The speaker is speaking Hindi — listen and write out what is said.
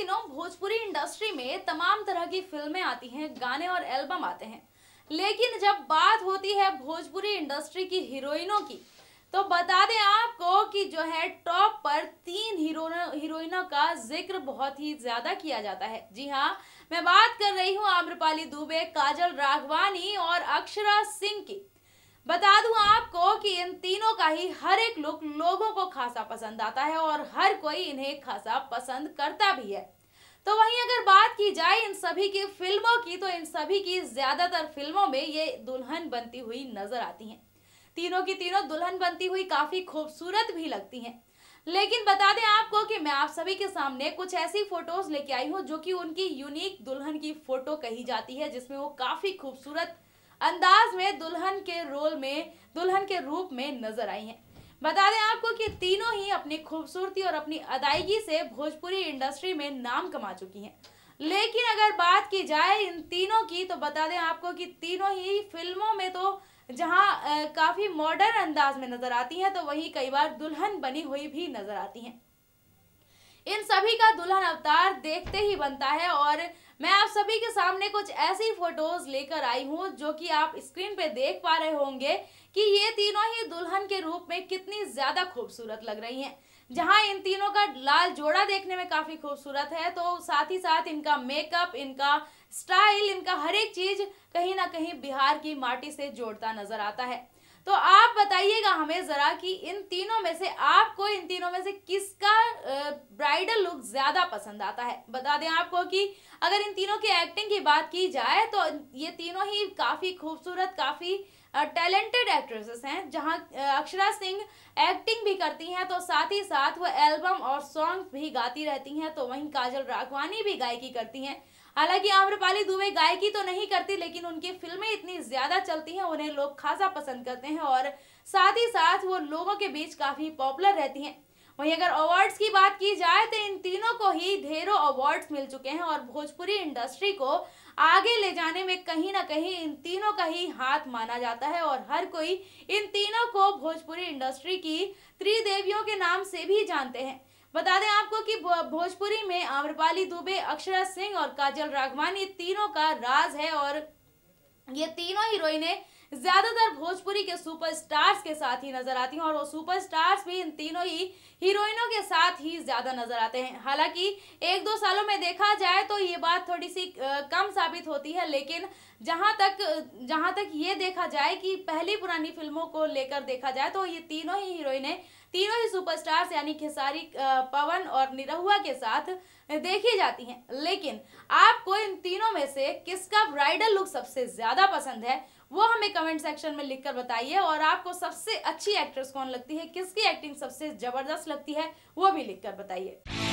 दिनों भोजपुरी इंडस्ट्री में तमाम तरह की फिल्में आती हैं, गाने और एल्बम आते हैं। लेकिन जब बात होती है भोजपुरी इंडस्ट्री की हीरोइनों की, तो बता दें आपको कि जो है टॉप पर 3 हीरोइनों का जिक्र बहुत ही ज्यादा किया जाता है। जी हाँ, मैं बात कर रही हूँ आम्रपाली दुबे, काजल राघवानी और अक्षरा सिंह की। बता दूं आपको कि इन तीनों का ही हर एक लुक लोगों को खासा पसंद आता है और हर कोई इन्हें खासा पसंद करता भी है। तो वहीं अगर बात की जाए इन सभी की फिल्मों की, तो इन सभी की ज्यादातर फिल्मों में ये दुल्हन बनती हुई नजर आती हैं। तीनों की तीनों दुल्हन बनती हुई काफी खूबसूरत भी लगती हैं। लेकिन बता दें आपको कि मैं आप सभी के सामने कुछ ऐसी फोटोज लेके आई हूँ जो कि उनकी यूनिक दुल्हन की फोटो कही जाती है, जिसमें वो काफी खूबसूरत अंदाज में दुल्हन के रोल में, दुल्हन के रूप में नजर आई हैं। बता दें आपको कि तीनों ही अपनी खूबसूरती और अपनी अदायगी से भोजपुरी इंडस्ट्री में नाम कमा चुकी हैं। लेकिन अगर बात की जाए इन तीनों की, तो बता दें आपको कि तीनों ही फिल्मों में तो जहां काफी मॉडर्न अंदाज में नजर आती हैं, तो वहीं कई बार दुल्हन बनी हुई भी नजर आती हैं। इन सभी का दुल्हन अवतार देखते ही बनता है और मैं आप सभी के सामने कुछ ऐसी फोटोज लेकर आई हूँ जो कि आप स्क्रीन पे देख पा रहे होंगे कि ये तीनों ही दुल्हन के रूप में कितनी ज्यादा खूबसूरत लग रही हैं। जहां इन तीनों का लाल जोड़ा देखने में काफी खूबसूरत है, तो साथ ही साथ इनका मेकअप, इनका स्टाइल, इनका हर एक चीज कहीं ना कहीं बिहार की माटी से जोड़ता नजर आता है। तो आप बताइएगा हमें जरा कि इन तीनों में से आपको इन तीनों में से किसका ब्राइडल लुक ज्यादा पसंद आता है। बता दें आपको कि अगर इन तीनों की एक्टिंग की बात की जाए तो ये तीनों ही काफी खूबसूरत, काफी टैलेंटेड एक्ट्रेसेस हैं। जहां अक्षरा सिंह एक्टिंग भी करती हैं, तो साथ ही साथ वो एल्बम और सॉन्ग भी गाती रहती हैं। तो वहीं काजल राघवानी भी गायकी करती हैं। हालांकि आम्रपाली दुबे गायकी तो नहीं करती, लेकिन उनकी फिल्में इतनी ज्यादा चलती हैं, उन्हें लोग खासा पसंद करते हैं और साथ ही साथ वो लोगों के बीच काफी पॉपुलर रहती हैं। वहीं अगर अवार्ड्स की बात की जाए तो इन तीनों को ही ढेरों अवार्ड्स मिल चुके हैं और भोजपुरी इंडस्ट्री को आगे ले जाने में कहीं ना कहीं इन तीनों का ही हाथ माना जाता है और हर कोई इन तीनों को भोजपुरी इंडस्ट्री की त्रिदेवियों के नाम से भी जानते हैं। बता दें आपको कि भोजपुरी में आम्रपाली दुबे, अक्षरा सिंह और काजल राघवानी तीनों का राज है और ये तीनों हीरोइनें ज्यादातर भोजपुरी के सुपरस्टार्स के साथ ही नजर आती हैं और वो सुपरस्टार्स भी इन तीनों ही हीरोइनों के साथ ही ज्यादा नजर आते हैं। हालांकि 1-2 सालों में देखा जाए तो ये बात थोड़ी सी कम साबित होती है, लेकिन जहां तक ये देखा जाए कि पहली पुरानी फिल्मों को लेकर देखा जाए तो ये तीनों ही हीरोइनें, तीनों ही सुपरस्टार्स यानी खेसारी, पवन और निरहुआ के साथ देखी जाती हैं। लेकिन आपको इन तीनों में से किसका ब्राइडल लुक सबसे ज्यादा पसंद है, वो हमें कमेंट सेक्शन में लिखकर बताइए। और आपको सबसे अच्छी एक्ट्रेस कौन लगती है, किसकी एक्टिंग सबसे जबरदस्त लगती है, वो भी लिखकर बताइए।